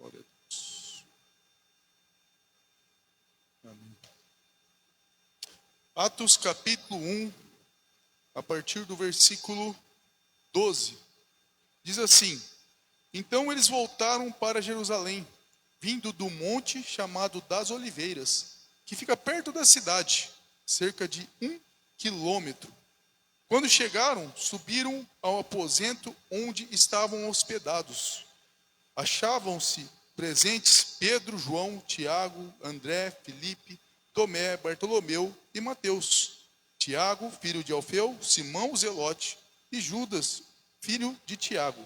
Glória a Deus. Amém. Atos capítulo 1, a partir do versículo 12. Diz assim: Então eles voltaram para Jerusalém, vindo do monte chamado das Oliveiras, que fica perto da cidade, cerca de 1 quilômetro. Quando chegaram, subiram ao aposento onde estavam hospedados. Achavam-se presentes Pedro, João, Tiago, André, Filipe, Tomé, Bartolomeu e Mateus, Tiago, filho de Alfeu, Simão o Zelote e Judas, filho de Tiago.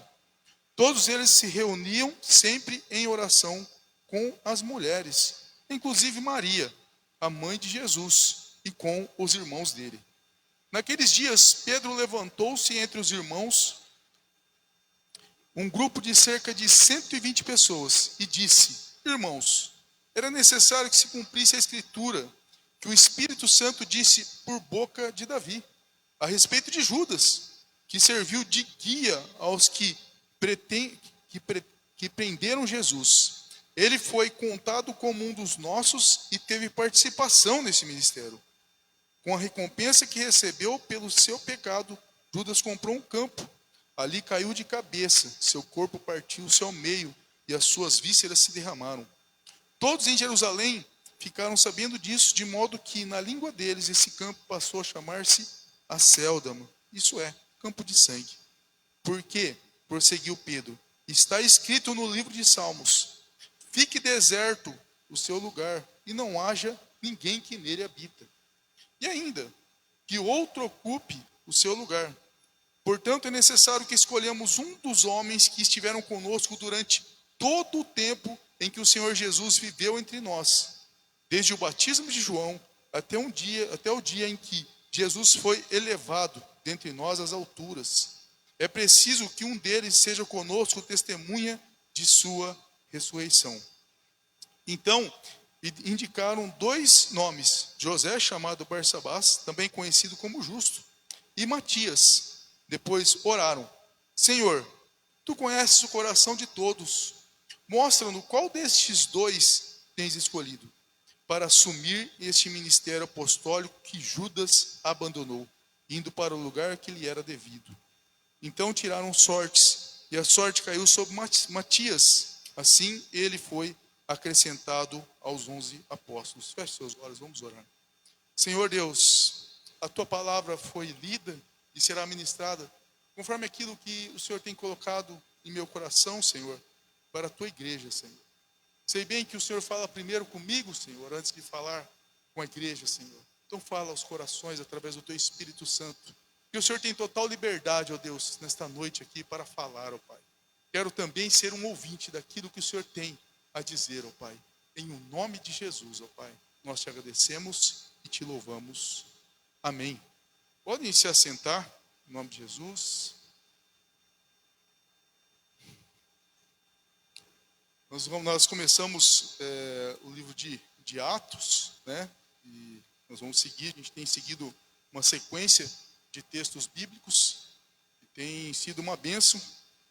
Todos eles se reuniam sempre em oração com as mulheres, inclusive Maria, a mãe de Jesus, e com os irmãos dele. Naqueles dias, Pedro levantou-se entre os irmãos, um grupo de cerca de 120 pessoas, e disse: Irmãos, era necessário que se cumprisse a Escritura, que o Espírito Santo disse por boca de Davi, a respeito de Judas, que serviu de guia aos que prenderam Jesus. Ele foi contado como um dos nossos e teve participação nesse ministério. Com a recompensa que recebeu pelo seu pecado, Judas comprou um campo. Ali caiu de cabeça, seu corpo partiu-se ao meio e as suas vísceras se derramaram. Todos em Jerusalém ficaram sabendo disso, de modo que na língua deles esse campo passou a chamar-se Acéldama, isso é, campo de sangue. Porque, prosseguiu Pedro, está escrito no livro de Salmos: fique deserto o seu lugar e não haja ninguém que nele habita. E ainda, que outro ocupe o seu lugar. Portanto, é necessário que escolhamos um dos homens que estiveram conosco durante todo o tempo em que o Senhor Jesus viveu entre nós, desde o batismo de João até o dia em que Jesus foi elevado dentre nós às alturas. É preciso que um deles seja conosco testemunha de sua ressurreição. Então, indicaram 2 nomes: José, chamado Barsabás, também conhecido como Justo, e Matias. Depois oraram: Senhor, tu conheces o coração de todos. Mostra-nos qual destes 2 tens escolhido para assumir este ministério apostólico que Judas abandonou, indo para o lugar que lhe era devido. Então tiraram sortes, e a sorte caiu sobre Matias. Assim ele foi acrescentado aos 11 apóstolos. Feche seus olhos, vamos orar. Senhor Deus, a tua palavra foi lida e será ministrada conforme aquilo que o Senhor tem colocado em meu coração, Senhor, para a tua igreja, Senhor. Sei bem que o Senhor fala primeiro comigo, Senhor, antes de falar com a igreja, Senhor. Então fala aos corações através do teu Espírito Santo. Que o Senhor tem total liberdade, ó Deus, nesta noite aqui para falar, ó Pai. Quero também ser um ouvinte daquilo que o Senhor tem a dizer, ó Pai. Em o nome de Jesus, ó Pai, nós te agradecemos e te louvamos. Amém. Podem se assentar, em nome de Jesus. Nós começamos o livro de Atos, né? E nós vamos seguir, a gente tem seguido uma sequência de textos bíblicos, que tem sido uma bênção.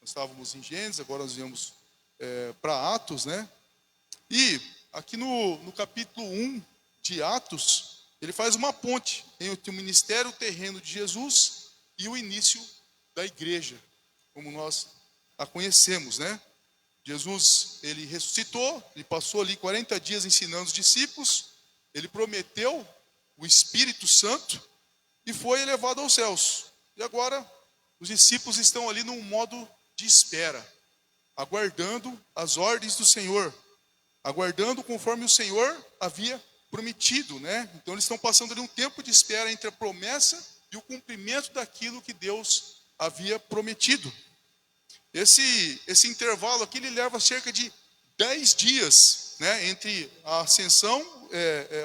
Nós estávamos em Gênesis, agora nós viemos para Atos, né? E aqui no capítulo 1 de Atos, ele faz uma ponte entre o ministério terreno de Jesus e o início da igreja, como nós a conhecemos, né? Jesus, ele ressuscitou, ele passou ali 40 dias ensinando os discípulos, ele prometeu o Espírito Santo e foi elevado aos céus. E agora os discípulos estão ali num modo de espera, aguardando as ordens do Senhor, aguardando conforme o Senhor havia prometido, né? Então eles estão passando ali um tempo de espera entre a promessa e o cumprimento daquilo que Deus havia prometido. Esse intervalo aqui ele leva cerca de 10 dias, né, entre a ascensão,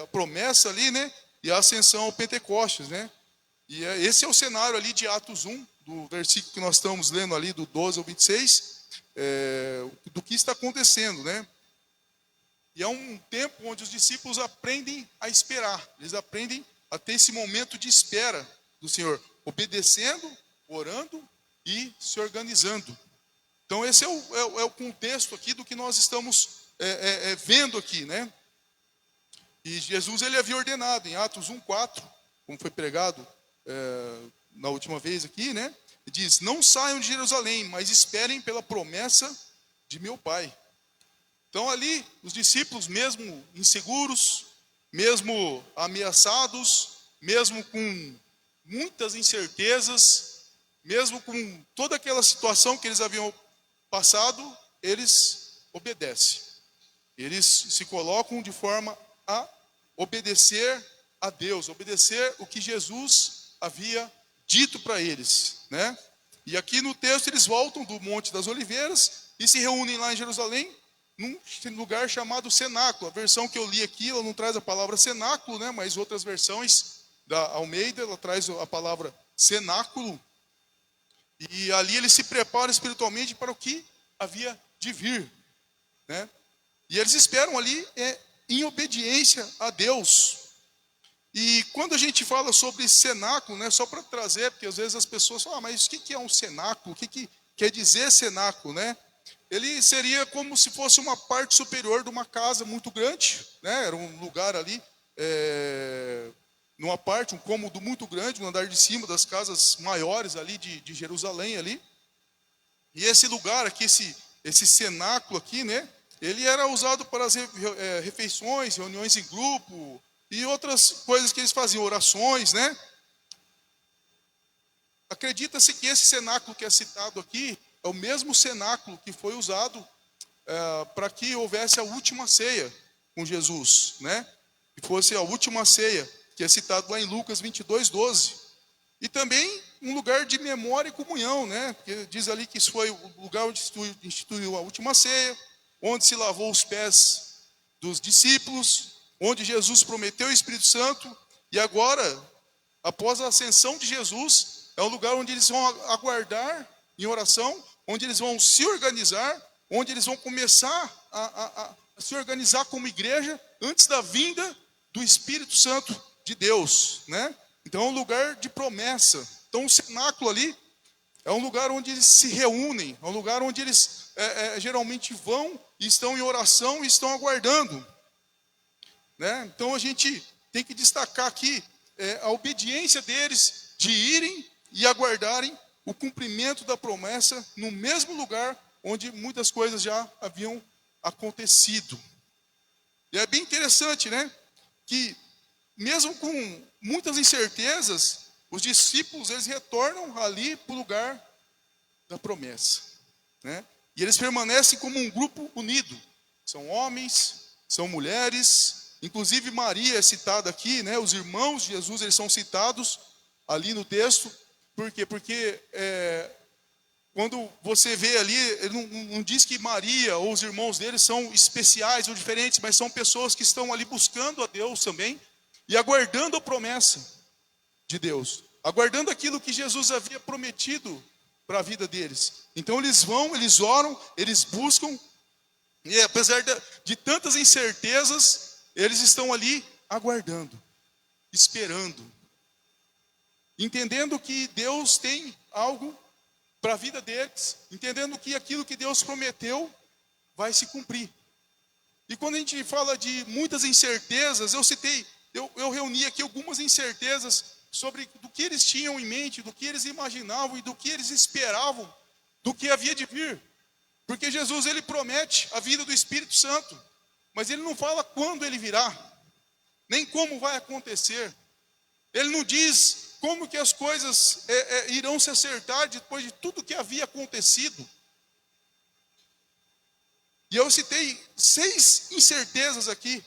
a promessa ali, né, e a ascensão ao Pentecostes, né? E esse é o cenário ali de Atos 1, do versículo que nós estamos lendo ali, do 12 ao 26, do que está acontecendo, né? E é um tempo onde os discípulos aprendem a esperar, eles aprendem a ter esse momento de espera do Senhor, obedecendo, orando e se organizando. Então esse é o contexto aqui do que nós estamos vendo aqui, né? E Jesus ele havia ordenado em Atos 1:4, como foi pregado na última vez aqui, né? Diz: não saiam de Jerusalém, mas esperem pela promessa de meu Pai. Então ali, os discípulos, mesmo inseguros, mesmo ameaçados, mesmo com muitas incertezas, mesmo com toda aquela situação que eles haviam passado, eles obedecem. Eles se colocam de forma a obedecer a Deus, obedecer o que Jesus havia dito para eles, né? E aqui no texto eles voltam do Monte das Oliveiras e se reúnem lá em Jerusalém, num lugar chamado cenáculo. A versão que eu li aqui, ela não traz a palavra cenáculo, né? Mas outras versões da Almeida, ela traz a palavra cenáculo. E ali eles se preparam espiritualmente para o que havia de vir, né? E eles esperam ali em obediência a Deus. E quando a gente fala sobre cenáculo, né, só para trazer, porque às vezes as pessoas falam, mas o que é um cenáculo? O que quer dizer cenáculo, né? Ele seria como se fosse uma parte superior de uma casa muito grande, né? Era um lugar ali, numa parte, um cômodo muito grande, no andar de cima das casas maiores ali de Jerusalém ali. E esse lugar aqui, esse cenáculo aqui, né? Ele era usado para as refeições, reuniões em grupo e outras coisas que eles faziam, orações, né? Acredita-se que esse cenáculo que é citado aqui é o mesmo cenáculo que foi usado para que houvesse a última ceia com Jesus, né? Que fosse a última ceia, que é citado lá em Lucas 22:12. E também um lugar de memória e comunhão, né? Porque diz ali que isso foi o lugar onde instituiu a última ceia, onde se lavou os pés dos discípulos, onde Jesus prometeu o Espírito Santo, e agora, após a ascensão de Jesus, é um lugar onde eles vão aguardar em oração, onde eles vão se organizar, onde eles vão começar a se organizar como igreja antes da vinda do Espírito Santo de Deus, né? Então é um lugar de promessa. Então o cenáculo ali é um lugar onde eles se reúnem, é um lugar onde eles geralmente vão e estão em oração e estão aguardando, né? Então a gente tem que destacar aqui a obediência deles de irem e aguardarem o cumprimento da promessa no mesmo lugar onde muitas coisas já haviam acontecido. E é bem interessante, né? Que mesmo com muitas incertezas, os discípulos eles retornam ali para o lugar da promessa, né? E eles permanecem como um grupo unido. São homens, são mulheres, inclusive Maria é citada aqui, né? Os irmãos de Jesus eles são citados ali no texto. Por quê? Porque quando você vê ali, ele não diz que Maria ou os irmãos dele são especiais ou diferentes, mas são pessoas que estão ali buscando a Deus também e aguardando a promessa de Deus, aguardando aquilo que Jesus havia prometido para a vida deles. Então eles vão, eles oram, eles buscam, e apesar de tantas incertezas, eles estão ali aguardando, esperando, entendendo que Deus tem algo para a vida deles, entendendo que aquilo que Deus prometeu vai se cumprir. E quando a gente fala de muitas incertezas, eu reuni aqui algumas incertezas sobre do que eles tinham em mente, do que eles imaginavam e do que eles esperavam, do que havia de vir. Porque Jesus ele promete a vida do Espírito Santo, mas ele não fala quando ele virá, nem como vai acontecer. Ele não diz como que as coisas irão se acertar depois de tudo que havia acontecido. E eu citei 6 incertezas aqui,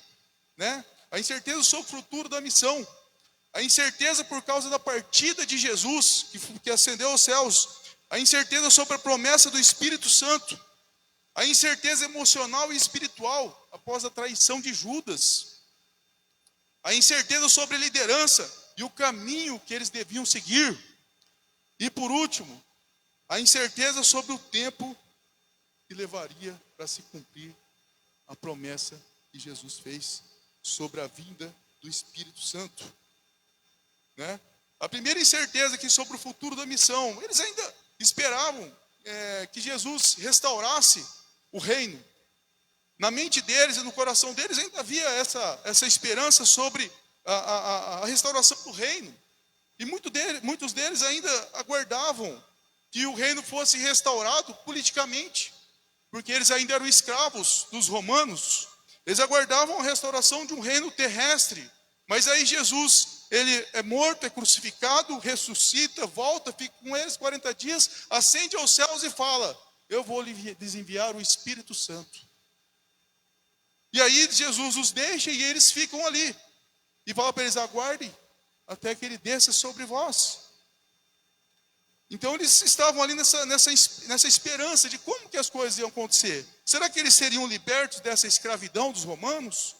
né? A incerteza sobre o futuro da missão, a incerteza por causa da partida de Jesus, que ascendeu aos céus, a incerteza sobre a promessa do Espírito Santo, a incerteza emocional e espiritual após a traição de Judas, a incerteza sobre a liderança e o caminho que eles deviam seguir, e por último, a incerteza sobre o tempo que levaria para se cumprir a promessa que Jesus fez sobre a vinda do Espírito Santo, né? A primeira incerteza aqui sobre o futuro da missão, eles ainda esperavam que Jesus restaurasse o reino. Na mente deles e no coração deles ainda havia essa esperança sobre a restauração do reino. E muitos deles ainda aguardavam que o reino fosse restaurado politicamente, porque eles ainda eram escravos dos romanos. Eles aguardavam a restauração de um reino terrestre. Mas aí Jesus, ele é morto, é crucificado, ressuscita, volta, fica com eles 40 dias, ascende aos céus e fala: eu vou lhes enviar o Espírito Santo. E aí Jesus os deixa e eles ficam ali. E fala para eles: aguardem até que ele desça sobre vós. Então eles estavam ali nessa esperança de como que as coisas iam acontecer. Será que eles seriam libertos dessa escravidão dos romanos?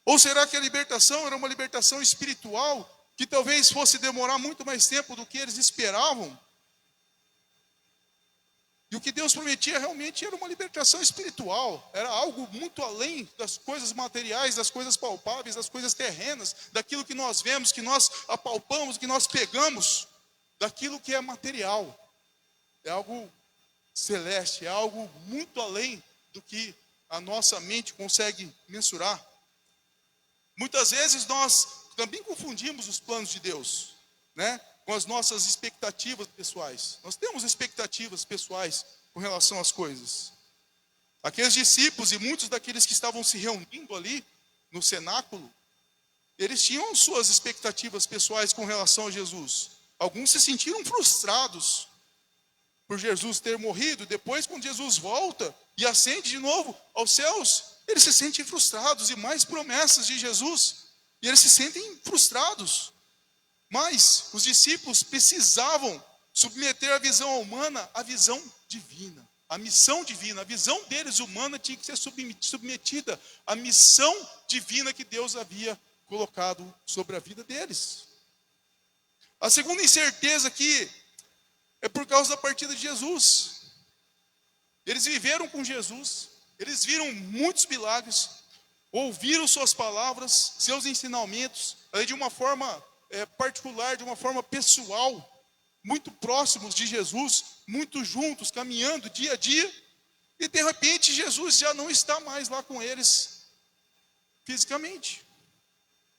Ou será que a libertação era uma libertação espiritual, que talvez fosse demorar muito mais tempo do que eles esperavam? E o que Deus prometia realmente era uma libertação espiritual. Era algo muito além das coisas materiais, das coisas palpáveis, das coisas terrenas, daquilo que nós vemos, que nós apalpamos, que nós pegamos, daquilo que é material. É algo celeste, é algo muito além do que a nossa mente consegue mensurar. Muitas vezes nós também confundimos os planos de Deus, né, com as nossas expectativas pessoais. Nós temos expectativas pessoais com relação às coisas. Aqueles discípulos e muitos daqueles que estavam se reunindo ali no cenáculo, eles tinham suas expectativas pessoais com relação a Jesus. Alguns se sentiram frustrados por Jesus ter morrido. Depois, quando Jesus volta e ascende de novo aos céus, eles se sentem frustrados, e mais promessas de Jesus, e eles se sentem frustrados. Mas os discípulos precisavam submeter a visão humana à visão divina, a missão divina. A visão deles humana tinha que ser submetida à missão divina que Deus havia colocado sobre a vida deles. A segunda incerteza aqui é por causa da partida de Jesus. Eles viveram com Jesus, eles viram muitos milagres, ouviram suas palavras, seus ensinamentos, de uma forma particular, de uma forma pessoal, muito próximos de Jesus, muito juntos, caminhando dia a dia, e de repente Jesus já não está mais lá com eles fisicamente.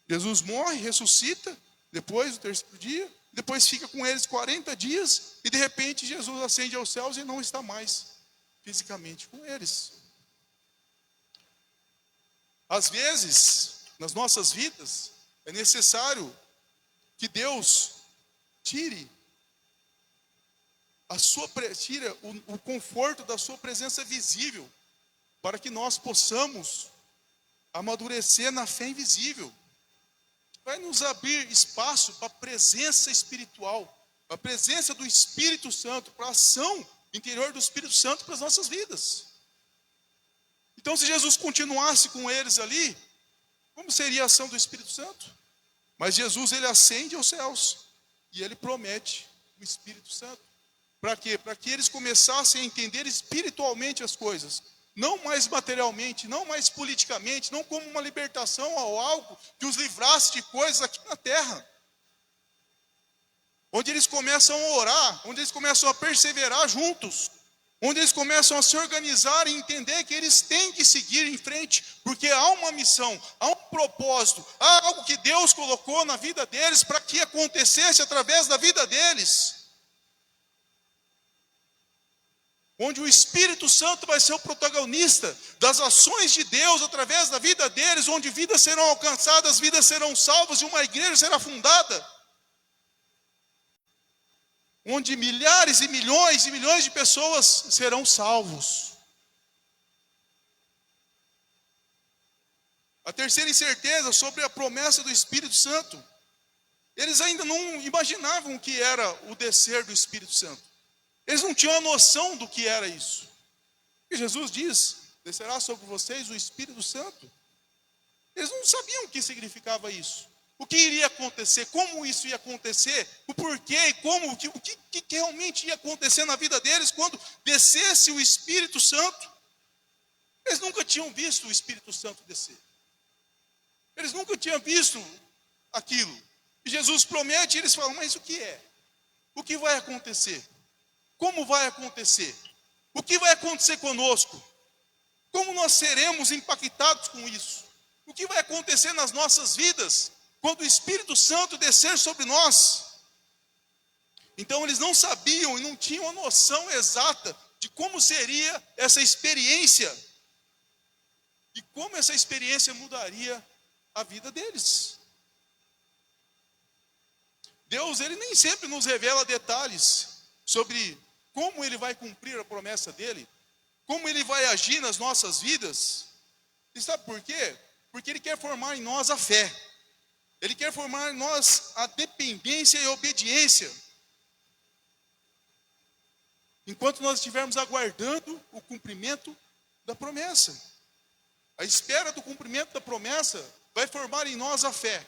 Jesus morre, ressuscita, depois do terceiro dia, depois fica com eles 40 dias, e de repente Jesus ascende aos céus e não está mais fisicamente com eles. Às vezes, nas nossas vidas, é necessário que Deus tire o conforto da sua presença visível, para que nós possamos amadurecer na fé invisível. Vai nos abrir espaço para a presença espiritual, para a presença do Espírito Santo, para a ação interior do Espírito Santo para as nossas vidas. Então, se Jesus continuasse com eles ali, como seria a ação do Espírito Santo? Mas Jesus, ele ascende aos céus e ele promete o Espírito Santo. Para quê? Para que eles começassem a entender espiritualmente as coisas, não mais materialmente, não mais politicamente, não como uma libertação ou algo que os livrasse de coisas aqui na terra. Onde eles começam a orar, onde eles começam a perseverar juntos, onde eles começam a se organizar e entender que eles têm que seguir em frente, porque há uma missão, há um propósito, há algo que Deus colocou na vida deles para que acontecesse através da vida deles. Onde o Espírito Santo vai ser o protagonista das ações de Deus através da vida deles, onde vidas serão alcançadas, vidas serão salvas e uma igreja será fundada. Onde milhares e milhões de pessoas serão salvos. A terceira incerteza sobre a promessa do Espírito Santo. Eles ainda não imaginavam o que era o descer do Espírito Santo. Eles não tinham a noção do que era isso. E Jesus diz: descerá sobre vocês o Espírito Santo. Eles não sabiam o que significava isso. O que iria acontecer, como isso ia acontecer, o porquê e como, o que realmente ia acontecer na vida deles quando descesse o Espírito Santo. Eles nunca tinham visto o Espírito Santo descer. Eles nunca tinham visto aquilo. E Jesus promete e eles falam: mas o que é? O que vai acontecer? como vai acontecer? O que vai acontecer conosco? Como nós seremos impactados com isso? O que vai acontecer nas nossas vidas quando o Espírito Santo descer sobre nós? Então eles não sabiam e não tinham a noção exata de como seria essa experiência e como essa experiência mudaria a vida deles. Deus, ele nem sempre nos revela detalhes sobre como ele vai cumprir a promessa dele, como ele vai agir nas nossas vidas. E sabe por quê? Porque ele quer formar em nós a fé. Ele quer formar em nós a dependência e a obediência. Enquanto nós estivermos aguardando o cumprimento da promessa. A espera do cumprimento da promessa vai formar em nós a fé.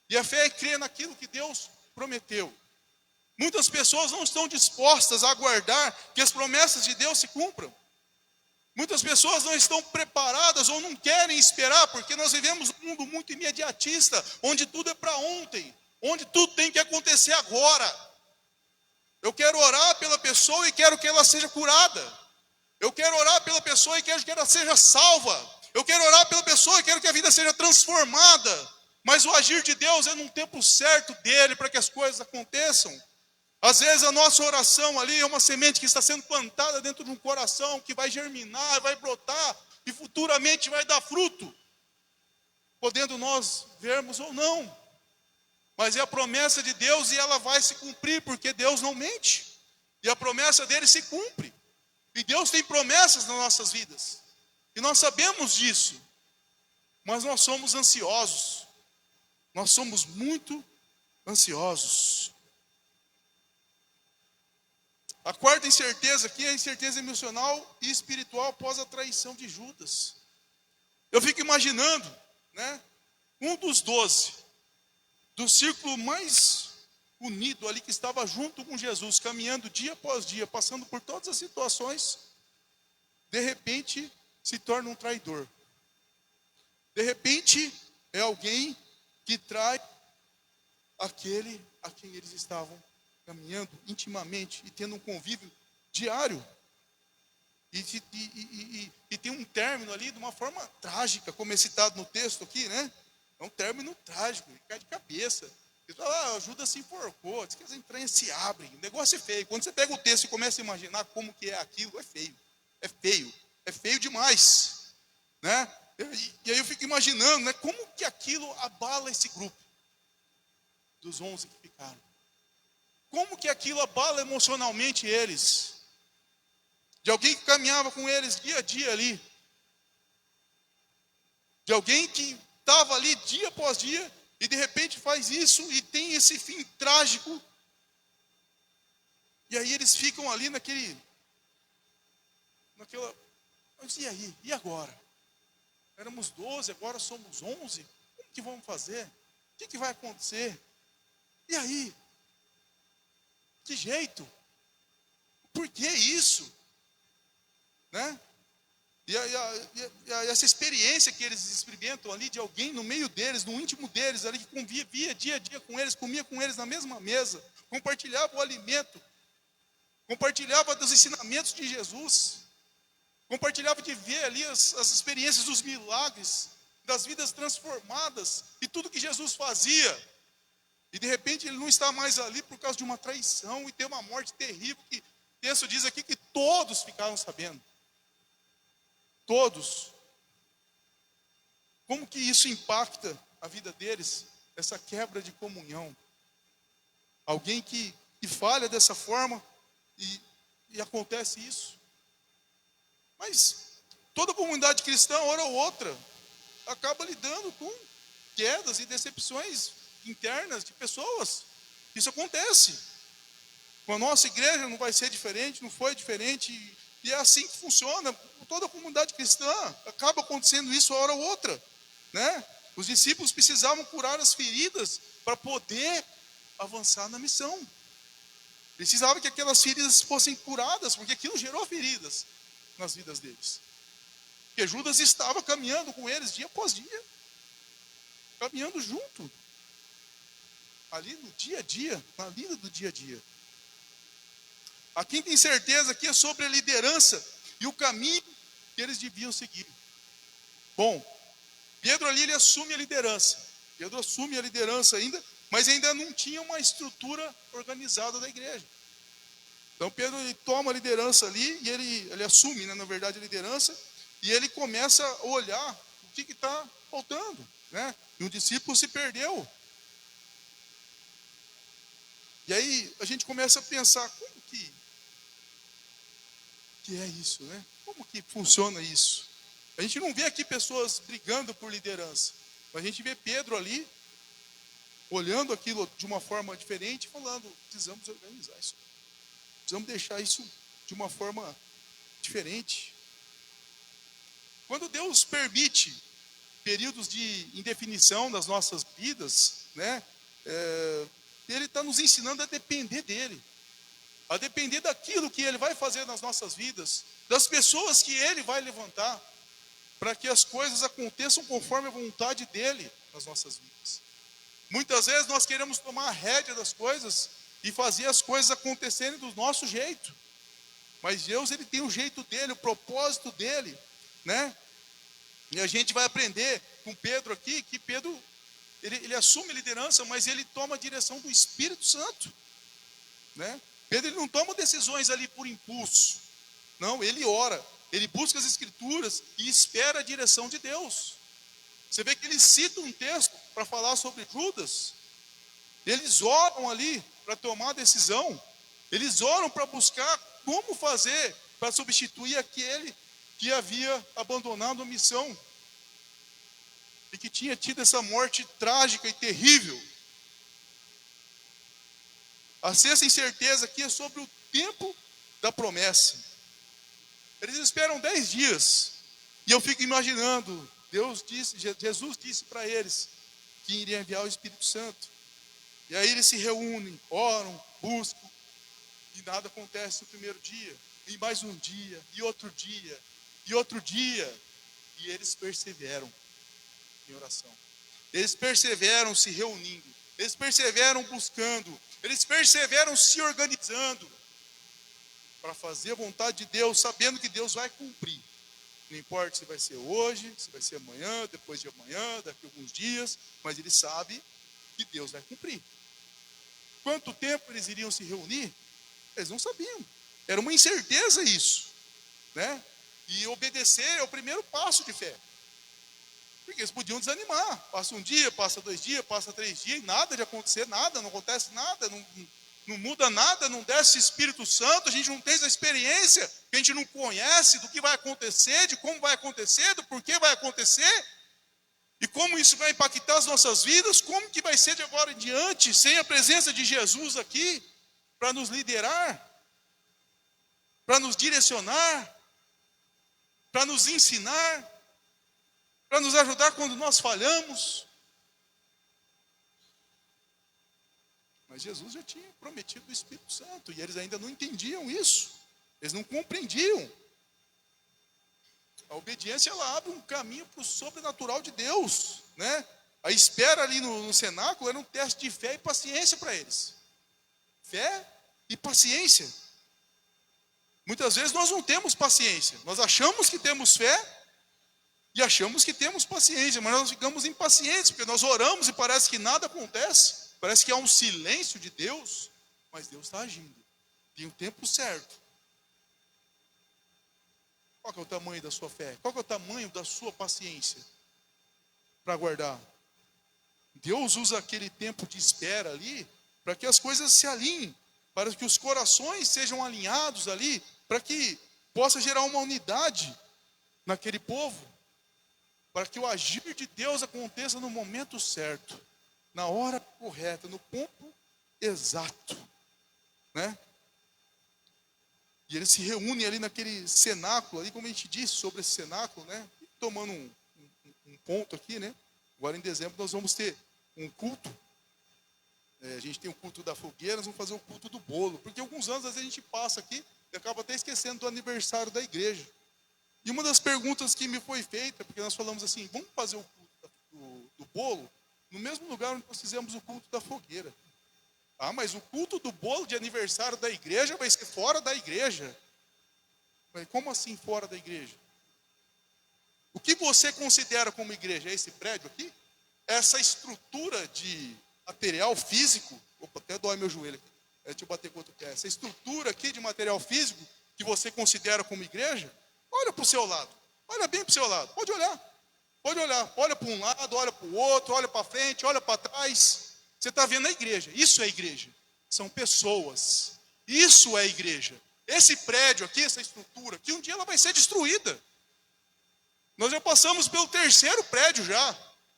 E a fé é crer naquilo que Deus prometeu. Muitas pessoas não estão dispostas a aguardar que as promessas de Deus se cumpram. Muitas pessoas não estão preparadas ou não querem esperar, porque nós vivemos um mundo muito imediatista, onde tudo é para ontem, onde tudo tem que acontecer agora. Eu quero orar pela pessoa e quero que ela seja curada. Eu quero orar pela pessoa e quero que ela seja salva. Eu quero orar pela pessoa e quero que a vida seja transformada. Mas o agir de Deus é num tempo certo dele para que as coisas aconteçam. Às vezes a nossa oração ali é uma semente que está sendo plantada dentro de um coração que vai germinar, vai brotar e futuramente vai dar fruto. Podendo nós vermos ou não. Mas é a promessa de Deus e ela vai se cumprir, porque Deus não mente. E a promessa dele se cumpre. E Deus tem promessas nas nossas vidas. E nós sabemos disso. Mas nós somos ansiosos. Nós somos muito ansiosos. A quarta incerteza aqui é a incerteza emocional e espiritual após a traição de Judas. Eu fico imaginando, né, um dos 12, do círculo mais unido ali, que estava junto com Jesus, caminhando dia após dia, passando por todas as situações, de repente se torna um traidor. De repente é alguém que trai aquele a quem eles estavam caminhando intimamente e tendo um convívio diário. E tem um término ali de uma forma trágica, como é citado no texto aqui, né? É um término trágico, ele cai de cabeça. Ele fala, Judas se enforcou, diz que as entranhas se abrem. O negócio é feio. Quando você pega o texto e começa a imaginar como que é aquilo, é feio. É feio. É feio demais. Né? E aí eu fico imaginando, né, como que aquilo abala esse grupo dos 11 que ficaram. Como que aquilo abala emocionalmente eles. De alguém que caminhava com eles dia a dia ali. De alguém que estava ali dia após dia e de repente faz isso e tem esse fim trágico. E aí eles ficam ali naquela, mas e aí? E agora? Éramos 12, agora somos 11. Como que vamos fazer? O que vai acontecer? E aí? Que jeito? Por que isso? Né? E essa experiência que eles experimentam ali de alguém no meio deles, no íntimo deles, ali que convivia dia a dia com eles, comia com eles na mesma mesa, compartilhava o alimento, compartilhava dos ensinamentos de Jesus, compartilhava de ver ali as experiências dos milagres, das vidas transformadas e tudo que Jesus fazia. E de repente ele não está mais ali por causa de uma traição e tem uma morte terrível que o texto diz aqui que todos ficaram sabendo. Todos. Como que isso impacta a vida deles? Essa quebra de comunhão. Alguém que falha dessa forma e acontece isso. Mas toda comunidade cristã, hora ou outra, acaba lidando com quedas e decepções internas de pessoas. Isso acontece. Com a nossa igreja não vai ser diferente, não foi diferente. E é assim que funciona. Toda a comunidade cristã acaba acontecendo isso uma hora ou outra. Né? Os discípulos precisavam curar as feridas para poder avançar na missão. Precisavam que aquelas feridas fossem curadas, porque aquilo gerou feridas nas vidas deles. Porque Judas estava caminhando com eles dia após dia. Caminhando junto. Ali no dia a dia, na vida do dia a dia. A quem tem certeza aqui é sobre a liderança e o caminho que eles deviam seguir. Bom, Pedro ali ele assume a liderança. Pedro assume a liderança ainda, mas ainda não tinha uma estrutura organizada da igreja. Então Pedro ele toma a liderança ali e ele assume, né, na verdade, a liderança, e ele começa a olhar o que está faltando, né? E um discípulo se perdeu. E aí a gente começa a pensar, como que é isso, né? Como que funciona isso? A gente não vê aqui pessoas brigando por liderança, mas a gente vê Pedro ali, olhando aquilo de uma forma diferente, falando, precisamos organizar isso. Precisamos deixar isso de uma forma diferente. Quando Deus permite períodos de indefinição nas nossas vidas, né? Ele está nos ensinando a depender dele. A depender daquilo que ele vai fazer nas nossas vidas, das pessoas que ele vai levantar, para que as coisas aconteçam conforme a vontade dele nas nossas vidas. Muitas vezes nós queremos tomar a rédea das coisas e fazer as coisas acontecerem do nosso jeito. Mas Deus ele tem o jeito dele, o propósito dele, né? E a gente vai aprender com Pedro aqui, que Pedro, ele assume a liderança, mas ele toma a direção do Espírito Santo, né? Pedro ele não toma decisões ali por impulso. Não, ele ora, ele busca as Escrituras e espera a direção de Deus. Você vê que ele cita um texto para falar sobre Judas. Eles oram ali para tomar a decisão. Eles oram para buscar como fazer para substituir aquele que havia abandonado a missão e que tinha tido essa morte trágica e terrível. A sexta incerteza aqui é sobre o tempo da promessa. Eles esperam 10 dias. E eu fico imaginando, Jesus disse para eles que iria enviar o Espírito Santo. E aí eles se reúnem, oram, buscam, e nada acontece no primeiro dia. E mais um dia, e outro dia, e outro dia. E eles perseveram em oração. Eles perseveram se reunindo. Eles perseveram buscando. Eles perseveram se organizando para fazer a vontade de Deus, sabendo que Deus vai cumprir. Não importa se vai ser hoje, se vai ser amanhã, depois de amanhã, daqui a alguns dias, mas ele sabe que Deus vai cumprir. Quanto tempo eles iriam se reunir? Eles não sabiam. Era uma incerteza isso, né? E obedecer é o primeiro passo de fé. Porque eles podiam desanimar. Passa um dia, passa 2 dias, passa 3 dias, e nada de acontecer, nada, não acontece nada, não muda nada, não desce Espírito Santo, a gente não tem essa experiência, que a gente não conhece do que vai acontecer, de como vai acontecer, do porquê vai acontecer, e como isso vai impactar as nossas vidas, como que vai ser de agora em diante, sem a presença de Jesus aqui, para nos liderar, para nos direcionar, para nos ensinar, para nos ajudar quando nós falhamos. Mas Jesus já tinha prometido o Espírito Santo, e eles ainda não entendiam isso, eles não compreendiam. A obediência ela abre um caminho para o sobrenatural de Deus, né? A espera ali no cenáculo era um teste de fé e paciência para eles. Fé e paciência. Muitas vezes nós não temos paciência, nós achamos que temos fé e achamos que temos paciência, mas nós ficamos impacientes, porque nós oramos e parece que nada acontece, parece que há um silêncio de Deus, mas Deus está agindo, tem o tempo certo. Qual que é o tamanho da sua fé? Qual que é o tamanho da sua paciência para aguardar? Deus usa aquele tempo de espera ali para que as coisas se alinhem, para que os corações sejam alinhados ali, para que possa gerar uma unidade naquele povo, para que o agir de Deus aconteça no momento certo, na hora correta, no ponto exato, né? E eles se reúnem ali naquele cenáculo, ali como a gente disse sobre esse cenáculo, né? Tomando um ponto aqui, né? Agora em dezembro nós vamos ter um culto. A gente tem o culto da fogueira, nós vamos fazer o culto do bolo. Porque alguns anos às vezes a gente passa aqui e acaba até esquecendo do aniversário da igreja. E uma das perguntas que me foi feita, porque nós falamos assim, vamos fazer o culto do bolo no mesmo lugar onde nós fizemos o culto da fogueira. Ah, mas o culto do bolo de aniversário da igreja vai ser fora da igreja. Mas como assim fora da igreja? O que você considera como igreja? É esse prédio aqui? Essa estrutura de material físico? Opa, até dói meu joelho aqui. Deixa eu bater com outro pé. Essa estrutura aqui de material físico que você considera como igreja? Olha para o seu lado. Olha bem para o seu lado. Pode olhar. Pode olhar. Olha para um lado, olha para o outro, olha para frente, olha para trás. Você está vendo a igreja. Isso é igreja. São pessoas. Isso é igreja. Esse prédio aqui, essa estrutura aqui, um dia ela vai ser destruída. Nós já passamos pelo terceiro prédio já.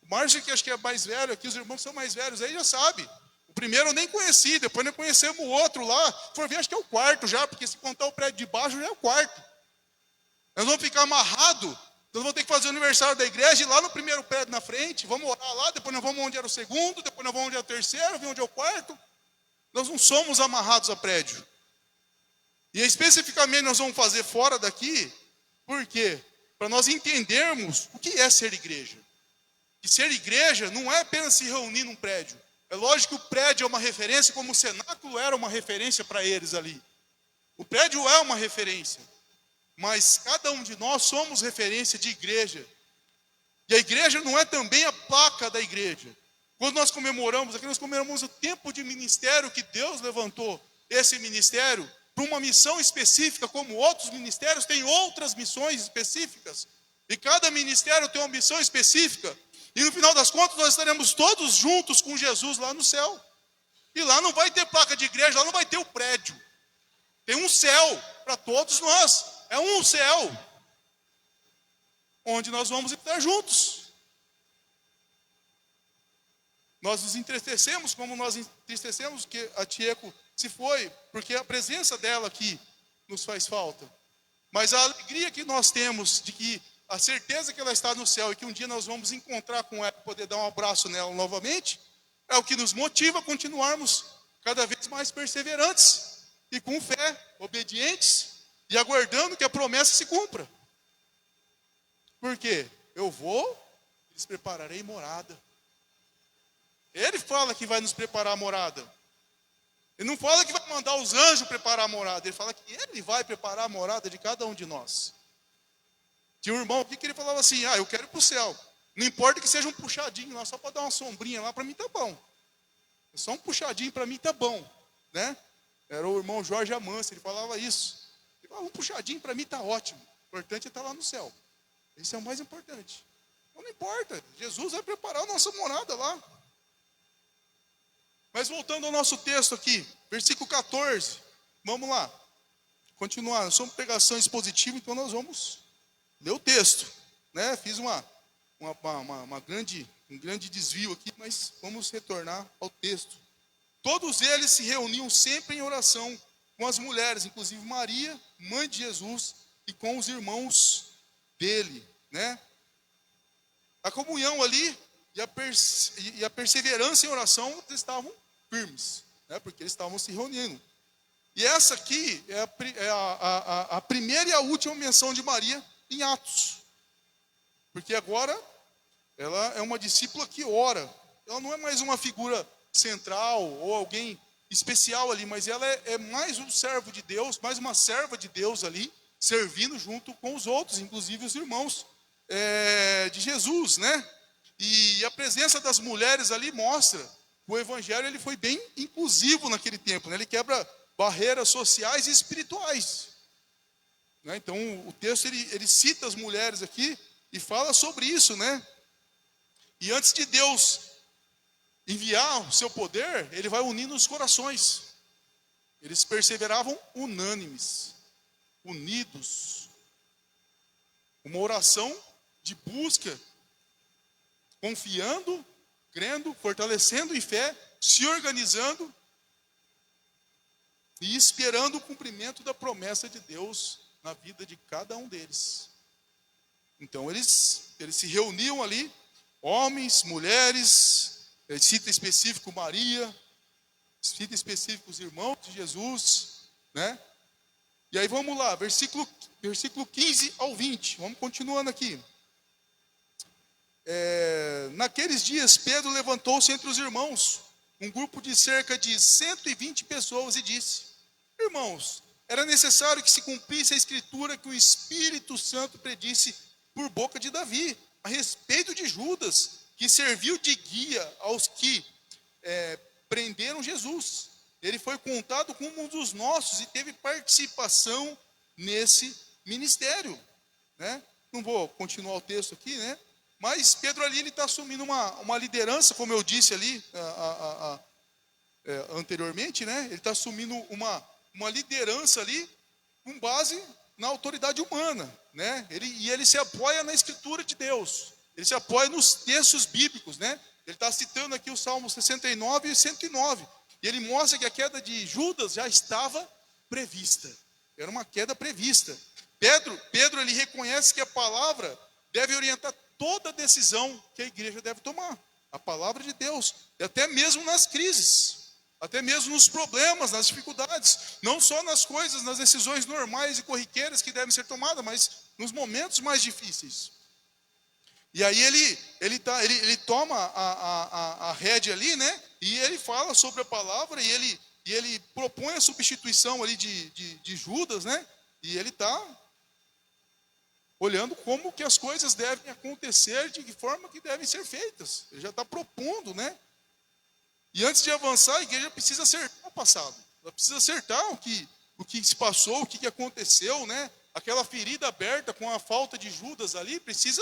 O Márcio, que acho que é mais velho aqui, os irmãos são mais velhos aí, já sabe. O primeiro eu nem conheci, depois nós conhecemos o outro lá. For ver, acho que é o quarto já, porque se contar o prédio de baixo já é o quarto. Nós vamos ficar amarrados, nós vamos ter que fazer o aniversário da igreja, ir lá no primeiro prédio na frente, vamos orar lá, depois nós vamos onde era o segundo, depois nós vamos onde era o terceiro, ver onde é o quarto. Nós não somos amarrados a prédio. E especificamente nós vamos fazer fora daqui, por quê? Para nós entendermos o que é ser igreja. Que ser igreja não é apenas se reunir num prédio. É lógico que o prédio é uma referência, como o cenáculo era uma referência para eles ali. O prédio é uma referência. Mas cada um de nós somos referência de igreja. E a igreja não é também a placa da igreja. Quando nós comemoramos aqui, nós comemoramos o tempo de ministério que Deus levantou. Esse ministério para uma missão específica, como outros ministérios têm outras missões específicas. E cada ministério tem uma missão específica. E no final das contas nós estaremos todos juntos com Jesus lá no céu. E lá não vai ter placa de igreja, lá não vai ter o prédio. Tem um céu para todos nós. É um céu. Onde nós vamos estar juntos. Nós nos entristecemos como nós entristecemos que a Tieco se foi, porque a presença dela aqui nos faz falta. Mas a alegria que nós temos de que a certeza que ela está no céu e que um dia nós vamos encontrar com ela, poder dar um abraço nela novamente, é o que nos motiva a continuarmos cada vez mais perseverantes e com fé, obedientes e aguardando que a promessa se cumpra. Por quê? Eu vou, lhes prepararei morada. Ele fala que vai nos preparar a morada. Ele não fala que vai mandar os anjos preparar a morada. Ele fala que ele vai preparar a morada de cada um de nós. Tinha um irmão aqui que ele falava assim, eu quero ir para o céu. Não importa que seja um puxadinho lá, só para dar uma sombrinha lá, para mim tá bom. Só um puxadinho para mim tá bom. Né? Era o irmão Jorge Amâncio, ele falava isso. Ele falava, um puxadinho para mim tá ótimo. O importante é estar lá no céu. Esse é o mais importante. Então, não importa, Jesus vai preparar a nossa morada lá. Mas voltando ao nosso texto aqui, versículo 14, vamos lá, continuar, nós somos pregação expositiva, então nós vamos ler o texto, né? Fiz um grande desvio aqui, mas vamos retornar ao texto. Todos eles se reuniam sempre em oração com as mulheres, inclusive Maria, mãe de Jesus, e com os irmãos dele, né? A comunhão ali e a perseverança em oração eles estavam firmes, né? Porque eles estavam se reunindo. E essa aqui é a primeira e a última menção de Maria em Atos. Porque agora ela é uma discípula que ora. Ela não é mais uma figura central ou alguém especial ali, mas ela é mais um servo de Deus, mais uma serva de Deus ali, servindo junto com os outros, inclusive os irmãos de Jesus, né? E a presença das mulheres ali mostra que o evangelho ele foi bem inclusivo naquele tempo, né? Ele quebra barreiras sociais e espirituais, né? Então o texto ele cita as mulheres aqui e fala sobre isso, né? E antes de Deus enviar o seu poder, ele vai unindo os corações. Eles perseveravam unânimes, unidos. Uma oração de busca, confiando, crendo, fortalecendo em fé, se organizando e esperando o cumprimento da promessa de Deus na vida de cada um deles. Então eles se reuniam ali, homens, mulheres, cita específico Maria, cita específico os irmãos de Jesus, né? E aí vamos lá, versículo 15 ao 20, vamos continuando aqui. Naqueles dias Pedro levantou-se entre os irmãos um grupo de cerca de 120 pessoas, e disse: irmãos, era necessário que se cumprisse a escritura que o Espírito Santo predisse por boca de Davi, a respeito de Judas, que serviu de guia aos que prenderam Jesus. Ele foi contado como um dos nossos e teve participação nesse ministério, né? Não vou continuar o texto aqui, né? Mas Pedro ali, ele está assumindo uma liderança, como eu disse ali anteriormente, né? Ele está assumindo uma liderança ali com base na autoridade humana, né? Ele se apoia na escritura de Deus, ele se apoia nos textos bíblicos, né? Ele está citando aqui o Salmo 69 e 109, e ele mostra que a queda de Judas já estava prevista, era uma queda prevista. Pedro ele reconhece que a palavra deve orientar toda decisão que a igreja deve tomar, a palavra de Deus, e até mesmo nas crises, até mesmo nos problemas, nas dificuldades, não só nas coisas, nas decisões normais e corriqueiras que devem ser tomadas, mas nos momentos mais difíceis. E aí ele toma a rédea ali, né? E ele fala sobre a palavra, e ele propõe a substituição ali de Judas, né? E ele está olhando como que as coisas devem acontecer, de que forma que devem ser feitas. Ele já está propondo, né? E antes de avançar, a igreja precisa acertar o passado. Ela precisa acertar o que se passou, o que aconteceu, né? Aquela ferida aberta com a falta de Judas ali, precisa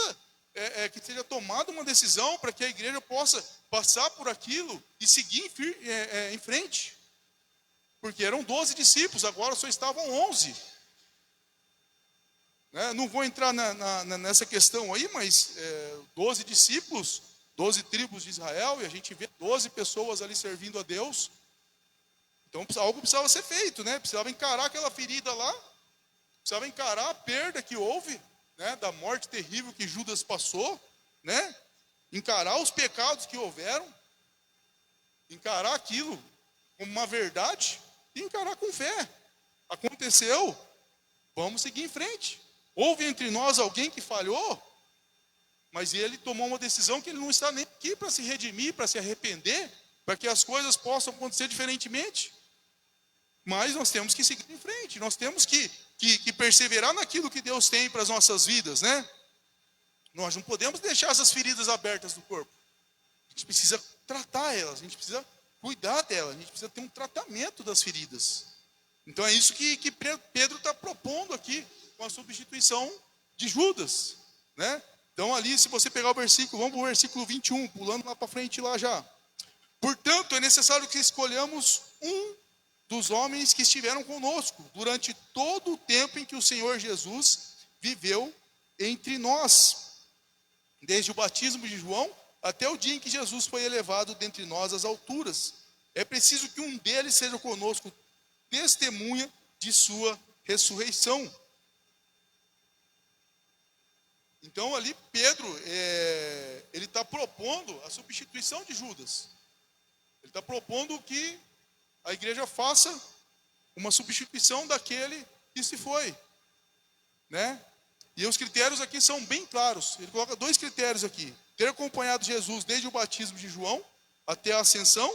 que seja tomada uma decisão para que a igreja possa passar por aquilo e seguir em frente. Porque eram 12 discípulos, agora só estavam 11. Não vou entrar nessa questão aí, mas 12 discípulos, 12 tribos de Israel, e a gente vê 12 pessoas ali servindo a Deus. Então algo precisava ser feito, né? Precisava encarar aquela ferida lá, precisava encarar a perda que houve, né? Da morte terrível que Judas passou, né? Encarar os pecados que houveram, encarar aquilo como uma verdade e encarar com fé. Aconteceu, vamos seguir em frente. Houve entre nós alguém que falhou, mas ele tomou uma decisão que ele não está nem aqui para se redimir, para se arrepender, para que as coisas possam acontecer diferentemente. Mas nós temos que seguir em frente, nós temos que perseverar naquilo que Deus tem para as nossas vidas, né? Nós não podemos deixar essas feridas abertas do corpo. A gente precisa tratar elas, a gente precisa cuidar delas, a gente precisa ter um tratamento das feridas. Então é isso que Pedro está propondo aqui, com a substituição de Judas, né? Então ali, se você pegar o versículo, vamos para o versículo 21, pulando lá para frente lá já. Portanto, é necessário que escolhamos um dos homens que estiveram conosco durante todo o tempo em que o Senhor Jesus viveu entre nós, desde o batismo de João até o dia em que Jesus foi elevado dentre nós às alturas. É preciso que um deles seja conosco testemunha de sua ressurreição. Então ali Pedro, ele está propondo a substituição de Judas. Ele está propondo que a igreja faça uma substituição daquele que se foi, né? E os critérios aqui são bem claros. Ele coloca 2 critérios aqui: ter acompanhado Jesus desde o batismo de João até a ascensão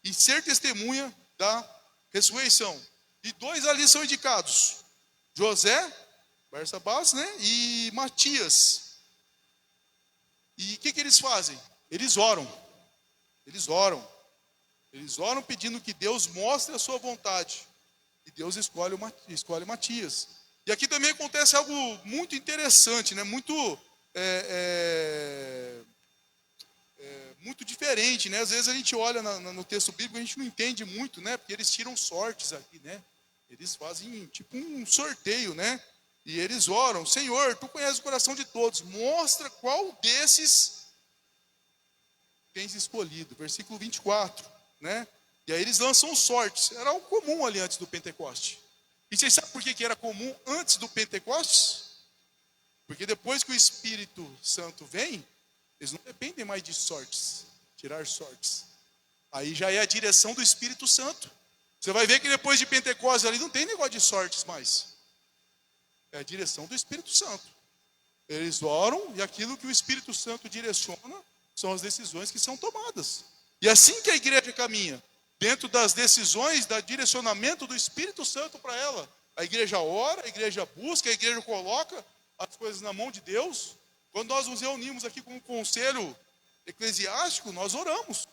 e ser testemunha da ressurreição. E 2 ali são indicados: José, Barsabás, né? E Matias. E o que eles fazem? Eles oram. Eles oram pedindo que Deus mostre a sua vontade. E Deus escolhe Matias. E aqui também acontece algo muito interessante, né? Muito diferente, né? Às vezes a gente olha no texto bíblico, a gente não entende muito, né? Porque eles tiram sortes aqui, né? Eles fazem tipo um sorteio, né? E eles oram: Senhor, tu conheces o coração de todos, mostra qual desses tens escolhido. Versículo 24, né? E aí eles lançam sortes. Era algo comum ali antes do Pentecoste. E vocês sabem por que era comum antes do Pentecostes? Porque depois que o Espírito Santo vem, eles não dependem mais de sortes, tirar sortes. Aí já é a direção do Espírito Santo. Você vai ver que depois de Pentecostes ali não tem negócio de sortes mais. É a direção do Espírito Santo. Eles oram e aquilo que o Espírito Santo direciona são as decisões que são tomadas. E assim que a igreja caminha, dentro das decisões, do direcionamento do Espírito Santo para ela, a igreja ora, a igreja busca, a igreja coloca as coisas na mão de Deus. Quando nós nos reunimos aqui com um conselho eclesiástico, nós oramos.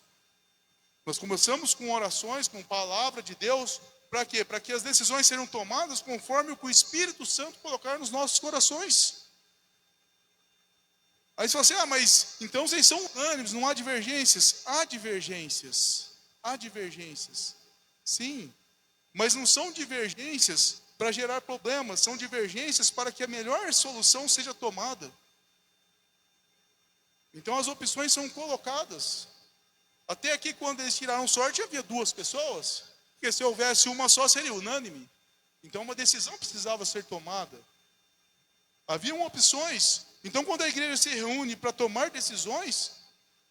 Nós começamos com orações, com palavra de Deus, para quê? Para que as decisões sejam tomadas conforme o que o Espírito Santo colocar nos nossos corações. Aí você fala assim, mas então vocês são unânimes, não há divergências? Há divergências, há divergências, sim, mas não são divergências para gerar problemas, são divergências para que a melhor solução seja tomada. Então as opções são colocadas. Até aqui, quando eles tiraram sorte, havia duas pessoas, porque se houvesse uma só, seria unânime. Então uma decisão precisava ser tomada. Haviam opções. Então quando a igreja se reúne para tomar decisões,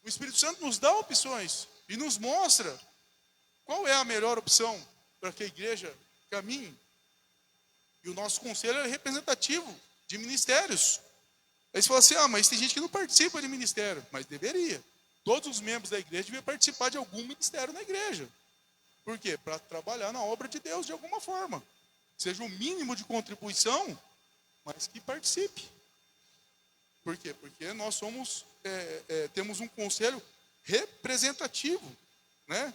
o Espírito Santo nos dá opções e nos mostra qual é a melhor opção para que a igreja caminhe. E o nosso conselho é representativo de ministérios. Aí você fala assim, mas tem gente que não participa de ministério, mas deveria. Todos os membros da igreja deveriam participar de algum ministério na igreja. Por quê? Para trabalhar na obra de Deus de alguma forma. Seja o mínimo de contribuição, mas que participe. Por quê? Porque nós somos, temos um conselho representativo, né?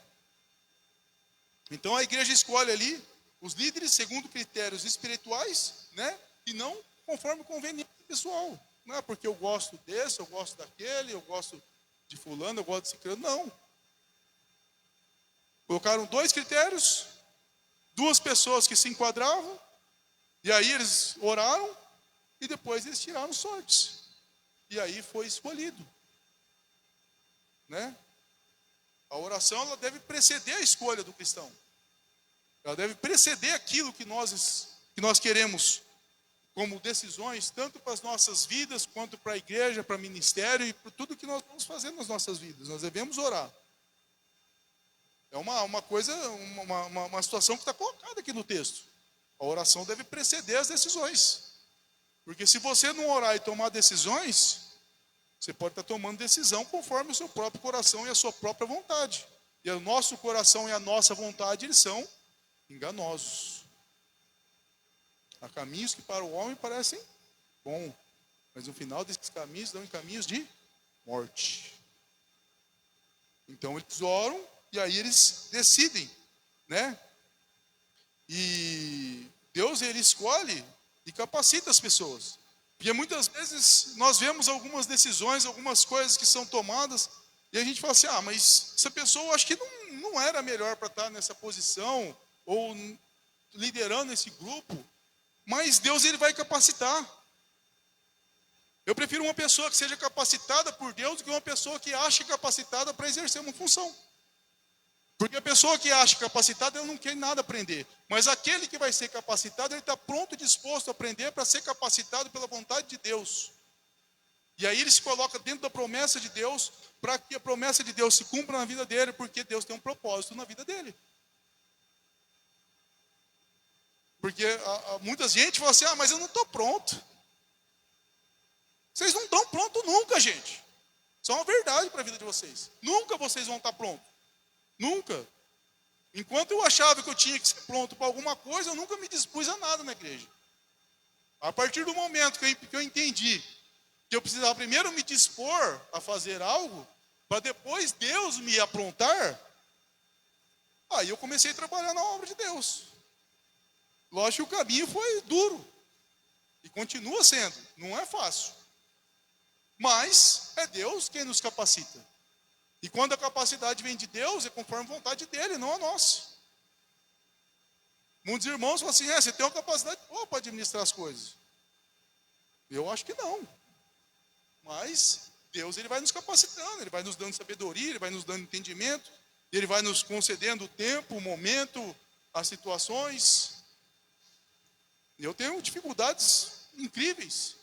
Então a igreja escolhe ali os líderes segundo critérios espirituais, né? E não conforme conveniência pessoal. Não é porque eu gosto desse, eu gosto daquele, eu gosto de fulano, eu gosto de ciclano. Não. Colocaram dois critérios, duas pessoas que se enquadravam, e aí eles oraram, e depois eles tiraram sortes. E aí foi escolhido. Né? A oração ela deve preceder a escolha do cristão. Ela deve preceder aquilo que nós queremos como decisões, tanto para as nossas vidas, quanto para a igreja, para o ministério e para tudo que nós vamos fazer nas nossas vidas. Nós devemos orar. É uma coisa, uma situação que está colocada aqui no texto. A oração deve preceder as decisões. Porque se você não orar e tomar decisões, você pode estar tomando decisão conforme o seu próprio coração e a sua própria vontade. E o nosso coração e a nossa vontade, eles são enganosos. Há caminhos que para o homem parecem bons, mas no final desses caminhos dão em caminhos de morte. Então eles oram e aí eles decidem, né? E Deus, ele escolhe e capacita as pessoas. Porque muitas vezes nós vemos algumas decisões, algumas coisas que são tomadas, e a gente fala assim, mas essa pessoa eu acho que não era melhor para estar nessa posição, ou liderando esse grupo, mas Deus, ele vai capacitar. Eu prefiro uma pessoa que seja capacitada por Deus do que uma pessoa que acha capacitada para exercer uma função. Porque a pessoa que acha capacitada, ela não quer nada aprender. Mas aquele que vai ser capacitado, ele está pronto e disposto a aprender para ser capacitado pela vontade de Deus. E aí ele se coloca dentro da promessa de Deus, para que a promessa de Deus se cumpra na vida dele, porque Deus tem um propósito na vida dele. Porque muita gente fala assim, mas eu não estou pronto. Vocês não estão prontos nunca, gente. Isso é uma verdade para a vida de vocês. Nunca vocês vão estar prontos. Nunca. Enquanto eu achava que eu tinha que ser pronto para alguma coisa, eu nunca me dispus a nada na igreja. A partir do momento que eu entendi que eu precisava primeiro me dispor a fazer algo, para depois Deus me aprontar, aí eu comecei a trabalhar na obra de Deus. Lógico que o caminho foi duro. E continua sendo. Não é fácil. Mas é Deus quem nos capacita. E quando a capacidade vem de Deus, é conforme a vontade dele, não a nossa. Muitos irmãos falam assim, você tem uma capacidade boa para administrar as coisas. Eu acho que não. Mas Deus, ele vai nos capacitando, ele vai nos dando sabedoria, ele vai nos dando entendimento, ele vai nos concedendo o tempo, o momento, as situações. E eu tenho dificuldades incríveis.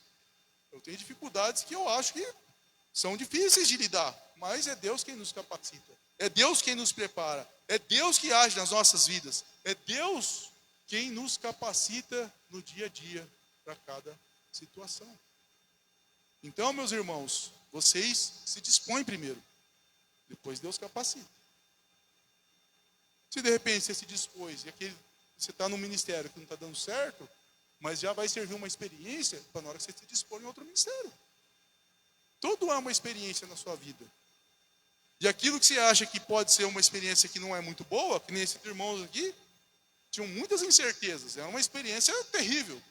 Eu tenho dificuldades que eu acho que são difíceis de lidar. Mas é Deus quem nos capacita. É Deus quem nos prepara. É Deus que age nas nossas vidas. É Deus quem nos capacita no dia a dia para cada situação. Então, meus irmãos, vocês se dispõem primeiro. Depois Deus capacita. Se de repente você se dispôs e você está num ministério que não está dando certo, mas já vai servir uma experiência para na hora que você se dispor em outro ministério. Tudo é uma experiência na sua vida. E aquilo que você acha que pode ser uma experiência que não é muito boa, que nem esses irmãos aqui, tinham muitas incertezas. É uma experiência terrível.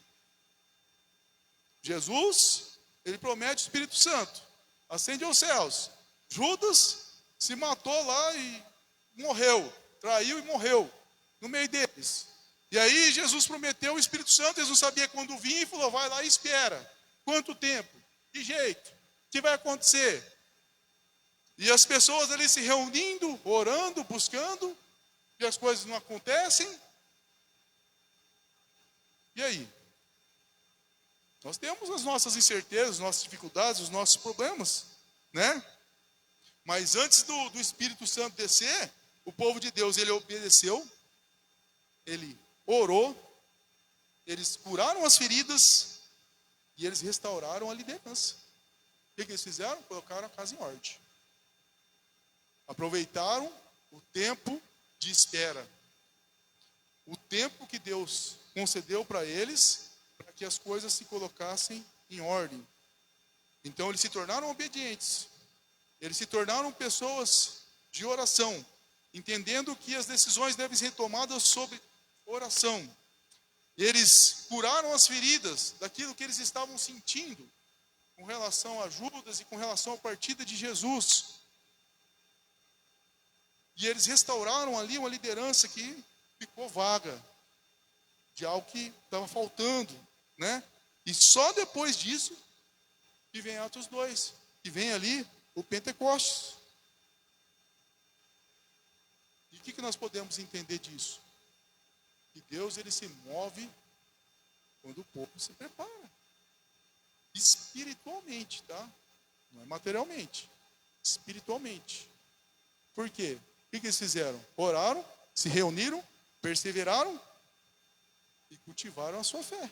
Jesus, ele promete o Espírito Santo, ascende aos céus. Judas se matou lá e morreu, traiu e morreu, no meio deles. E aí Jesus prometeu o Espírito Santo, Jesus sabia quando vinha e falou, vai lá e espera. Quanto tempo? Que jeito? O que vai acontecer? E as pessoas ali se reunindo, orando, buscando, e as coisas não acontecem. E aí? Nós temos as nossas incertezas, as nossas dificuldades, os nossos problemas, né? Mas antes do Espírito Santo descer, o povo de Deus, ele obedeceu, ele orou, eles curaram as feridas e eles restauraram a liderança. O que eles fizeram? Colocaram a casa em ordem. Aproveitaram o tempo de espera. O tempo que Deus concedeu para eles, para que as coisas se colocassem em ordem. Então eles se tornaram obedientes. Eles se tornaram pessoas de oração, entendendo que as decisões devem ser tomadas sobre oração. Eles curaram as feridas daquilo que eles estavam sentindo com relação a Judas e com relação à partida de Jesus. E eles restauraram ali uma liderança que ficou vaga, de algo que estava faltando, né? E só depois disso que vem Atos 2, que vem ali o Pentecostes. E o que nós podemos entender disso? Que Deus, ele se move quando o povo se prepara. Espiritualmente, tá? Não é materialmente. Espiritualmente. Por quê? O que eles fizeram? Oraram, se reuniram, perseveraram e cultivaram a sua fé.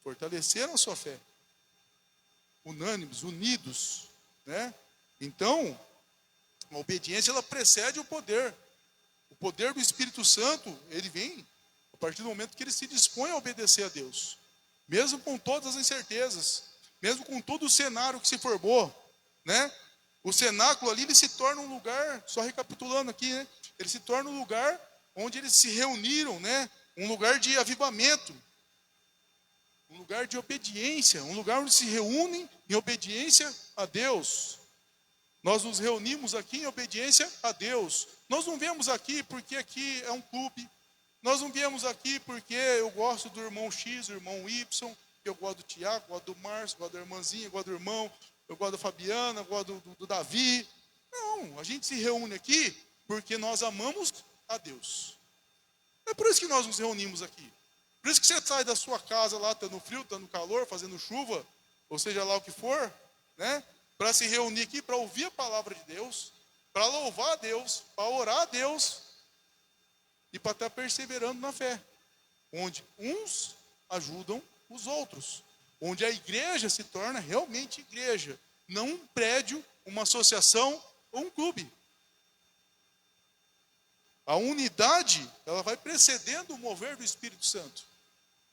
Fortaleceram a sua fé. Unânimes, unidos, né? Então, a obediência, ela precede o poder. O poder do Espírito Santo, ele vem a partir do momento que ele se dispõe a obedecer a Deus. Mesmo com todas as incertezas, mesmo com todo o cenário que se formou, né? O cenáculo ali, ele se torna um lugar, só recapitulando aqui, né? Ele se torna um lugar onde eles se reuniram, né? Um lugar de avivamento, um lugar de obediência, um lugar onde se reúnem em obediência a Deus. Nós nos reunimos aqui em obediência a Deus. Nós não viemos aqui porque aqui é um clube. Nós não viemos aqui porque eu gosto do irmão X, do irmão Y, eu gosto do Tiago, gosto do Márcio, gosto da irmãzinha, gosto do irmão, eu gosto da Fabiana, eu gosto do Davi. Não, a gente se reúne aqui porque nós amamos a Deus. É por isso que nós nos reunimos aqui. Por isso que você sai da sua casa lá, está no frio, está no calor, fazendo chuva, ou seja lá o que for, né? Para se reunir aqui, para ouvir a palavra de Deus, para louvar a Deus, para orar a Deus e para estar perseverando na fé, onde uns ajudam os outros, onde a igreja se torna realmente igreja, não um prédio, uma associação ou um clube. A unidade, ela vai precedendo o mover do Espírito Santo.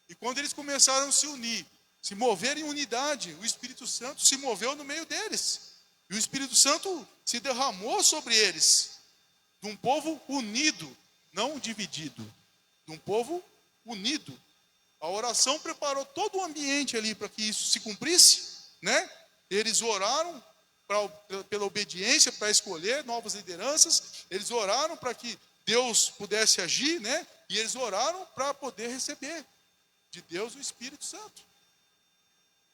E quando eles começaram a se unir, se mover em unidade, o Espírito Santo se moveu no meio deles. E o Espírito Santo se derramou sobre eles. De um povo unido, não dividido. De um povo unido. A oração preparou todo o ambiente ali para que isso se cumprisse, né? Eles oraram pela obediência, para escolher novas lideranças. Eles oraram para que Deus pudesse agir, né? E eles oraram para poder receber de Deus o Espírito Santo.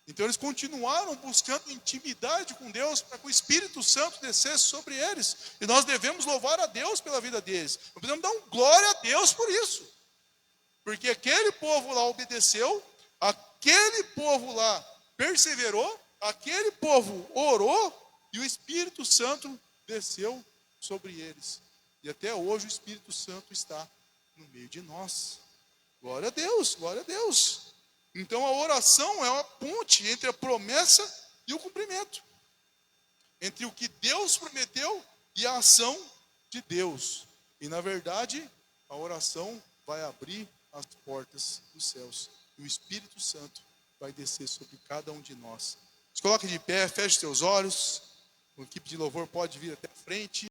Então eles continuaram buscando intimidade com Deus para que o Espírito Santo descesse sobre eles. E nós devemos louvar a Deus pela vida deles. Nós devemos dar glória a Deus por isso. Porque aquele povo lá obedeceu, aquele povo lá perseverou, aquele povo orou e o Espírito Santo desceu sobre eles. E até hoje o Espírito Santo está no meio de nós. Glória a Deus, glória a Deus. Então a oração é uma ponte entre a promessa e o cumprimento. entre o que Deus prometeu e a ação de Deus. E na verdade, a oração vai abrir as portas dos céus. E o Espírito Santo vai descer sobre cada um de nós. Se coloque de pé, feche seus olhos. A equipe de louvor pode vir até a frente.